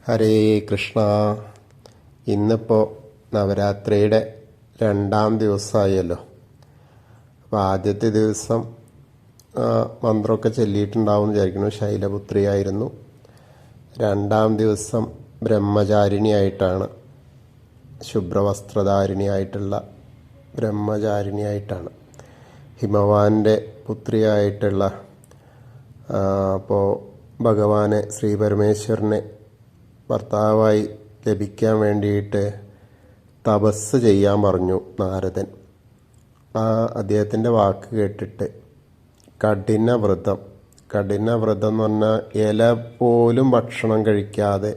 ഹരേ കൃഷ്ണ. ഇന്നിപ്പോൾ നവരാത്രിയുടെ 2ാം ദിവസമായല്ലോ. അപ്പോൾ ആദ്യത്തെ ദിവസം മന്ത്രമൊക്കെ ചൊല്ലിയിട്ടുണ്ടാവും വിചാരിക്കുന്നു. ശൈലപുത്രിയായിരുന്നു. 2ാം ദിവസം ബ്രഹ്മചാരിണിയായിട്ടാണ്, ശുഭ്രവസ്ത്രധാരിണിയായിട്ടുള്ള ബ്രഹ്മചാരിണിയായിട്ടാണ്, ഹിമവാന്റെ പുത്രിയായിട്ടുള്ള അപ്പോൾ ഭഗവാനെ ശ്രീ പരമേശ്വരനെ ഭർത്താവായി ലഭിക്കാൻ വേണ്ടിയിട്ട് തപസ് ചെയ്യാൻ പറഞ്ഞു നാരദൻ. അദ്ദേഹത്തിൻ്റെ വാക്ക് കേട്ടിട്ട് കഠിനവ്രതം എന്ന് പറഞ്ഞാൽ ഇല പോലും ഭക്ഷണം കഴിക്കാതെ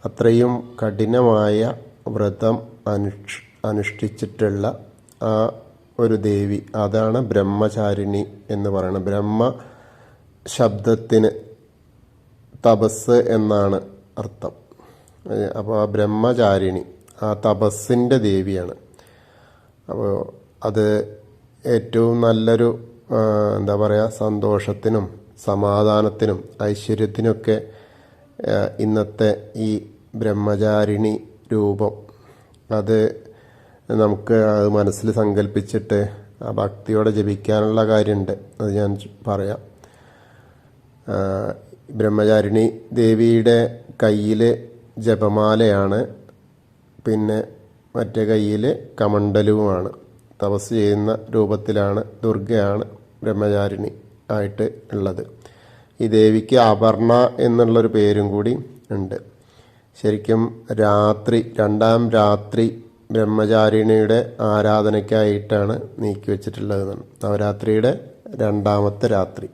അത്രയും കഠിനമായ വ്രതം അനുഷ്ഠിച്ചിട്ടുള്ള ആ ഒരു ദേവി, അതാണ് ബ്രഹ്മചാരിണി എന്ന് പറയുന്നത്. ബ്രഹ്മ ശബ്ദത്തിന് തപസ് എന്നാണ് അർത്ഥം. അപ്പോൾ ആ ബ്രഹ്മചാരിണി ആ തപസ്സിൻ്റെ ദേവിയാണ്. അപ്പോൾ അത് ഏറ്റവും നല്ലൊരു എന്താ പറയുക, സന്തോഷത്തിനും സമാധാനത്തിനും ഐശ്വര്യത്തിനൊക്കെ ഇന്നത്തെ ഈ ബ്രഹ്മചാരിണി രൂപം അത് നമുക്ക് അത് മനസ്സിൽ സങ്കല്പിച്ചിട്ട് ആ ഭക്തിയോടെ ജപിക്കാനുള്ള കാര്യമുണ്ട്. അത് ഞാൻ പറയാം. ബ്രഹ്മചാരിണി ദേവിയുടെ കയ്യിൽ ജപമാലയാണ്, പിന്നെ മറ്റേ കയ്യിൽ കമണ്ഡലവുമാണ്. തപസ് ചെയ്യുന്ന രൂപത്തിലാണ്, ദുർഗയാണ് ബ്രഹ്മചാരിണി ആയിട്ട് ഉള്ളത്. ഈ ദേവിക്ക് അപർണ എന്നുള്ളൊരു പേരും കൂടി ഉണ്ട്. ശരിക്കും രാത്രി 2ാം രാത്രി ബ്രഹ്മചാരിണിയുടെ ആരാധനയ്ക്കായിട്ടാണ് നീക്കി വെച്ചിട്ടുള്ളത്. നവരാത്രിയുടെ 2ാമത്തെ രാത്രി,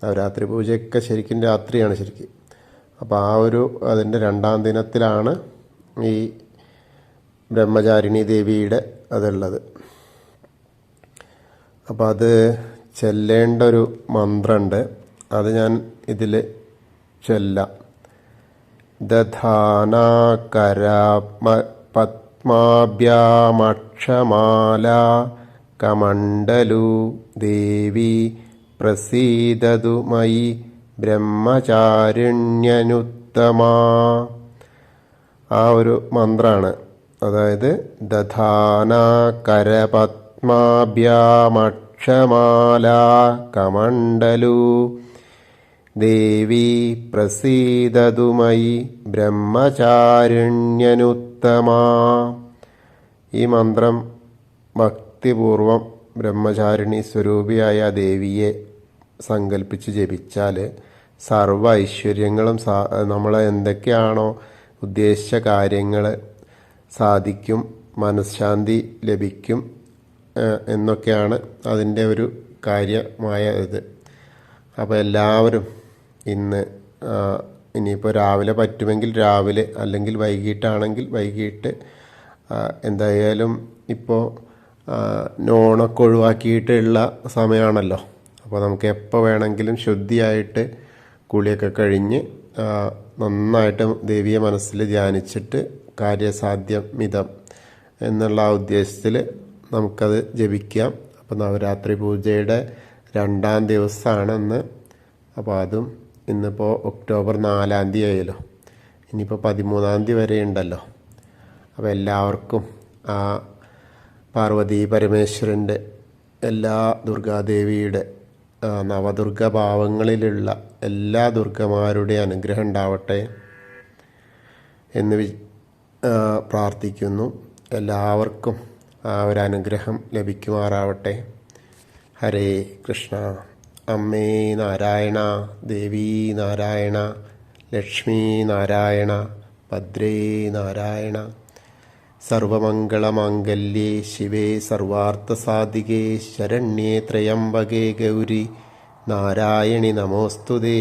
നവരാത്രി പൂജയൊക്കെ ശരിക്കും രാത്രിയാണ് ശരിക്കും. അപ്പോൾ ആ ഒരു അതിൻ്റെ 2ാം ദിനത്തിലാണ് ഈ ബ്രഹ്മചാരിണി ദേവിയുടെ അതുള്ളത്. അപ്പോൾ അത് ചൊല്ലേണ്ട ഒരു മന്ത്രമുണ്ട്, അത് ഞാൻ ഇതിൽ ചൊല്ലാം. ദധാനാകര പത്മാഭ്യാമക്ഷമാല കമണ്ഡലു ദേവി പ്രസീദതു മയി ബ്രഹ്മചാരിണ്യനുത്തമാ. ആ ഒരു മന്ത്രമാണ്. അതായത് ദധാനാകരപത്മാഭ്യാമക്ഷമാല കമണ്ഡലു ദേവി പ്രസീദതു മയി ബ്രഹ്മചാരിണ്യനുത്തമാ. ഈ മന്ത്രം ഭക്തിപൂർവം ബ്രഹ്മചാരിണി സ്വരൂപിയായ ദേവിയെ സങ്കല്പിച്ച് ജപിച്ചാൽ സർവ്വ ഐശ്വര്യങ്ങളും നമ്മൾ എന്തൊക്കെയാണോ ഉദ്ദേശിച്ച കാര്യങ്ങൾ സാധിക്കും, മനഃശാന്തി ലഭിക്കും എന്നൊക്കെയാണ് അതിൻ്റെ ഒരു കാര്യമായ ഇത്. അപ്പോൾ എല്ലാവരും ഇനിയിപ്പോൾ രാവിലെ പറ്റുമെങ്കിൽ രാവിലെ, അല്ലെങ്കിൽ വൈകിട്ടാണെങ്കിൽ വൈകിട്ട്, എന്തായാലും ഇപ്പോൾ നോണൊക്കെ ഒഴിവാക്കിയിട്ടുള്ള സമയമാണല്ലോ. അപ്പോൾ നമുക്ക് എപ്പോൾ വേണമെങ്കിലും ശുദ്ധിയായിട്ട് കുളിയൊക്കെ കഴിഞ്ഞ് നന്നായിട്ട് ദേവിയെ മനസ്സിൽ ധ്യാനിച്ചിട്ട് കാര്യസാധ്യം മിതം എന്നുള്ള ആ ഉദ്ദേശത്തിൽ നമുക്കത് ജപിക്കാം. അപ്പോൾ നവരാത്രി പൂജയുടെ 2ാം ദിവസമാണ് ഇന്ന്. അപ്പോൾ അതും ഇന്നിപ്പോൾ ഒക്ടോബർ 4-ാം തീയതി ആയല്ലോ. ഇനിയിപ്പോൾ 13-ാം തീയതി വരെ ഉണ്ടല്ലോ. അപ്പോൾ എല്ലാവർക്കും ആ പാർവതി പരമേശ്വരൻ്റെ, എല്ലാ ദുർഗാദേവിയുടെ നവദുർഗ ഭാവങ്ങളിലുള്ള എല്ലാ ദുർഗമാരുടെ അനുഗ്രഹം ഉണ്ടാവട്ടെ എന്ന് പ്രാർത്ഥിക്കുന്നു. എല്ലാവർക്കും ആ ഒരു അനുഗ്രഹം ലഭിക്കുമാറാവട്ടെ. ഹരേ കൃഷ്ണ. അമ്മേ നാരായണ, ദേവി നാരായണ, ലക്ഷ്മി നാരായണ, ഭദ്രേ നാരായണ. സർവമംഗളമാംഗല്യേ ശിവേ സർവാർത്ഥസാധികേ ശരണ്യേ ത്രയംബകേ ഗൗരി നാരായണി നമോസ്തുതേ.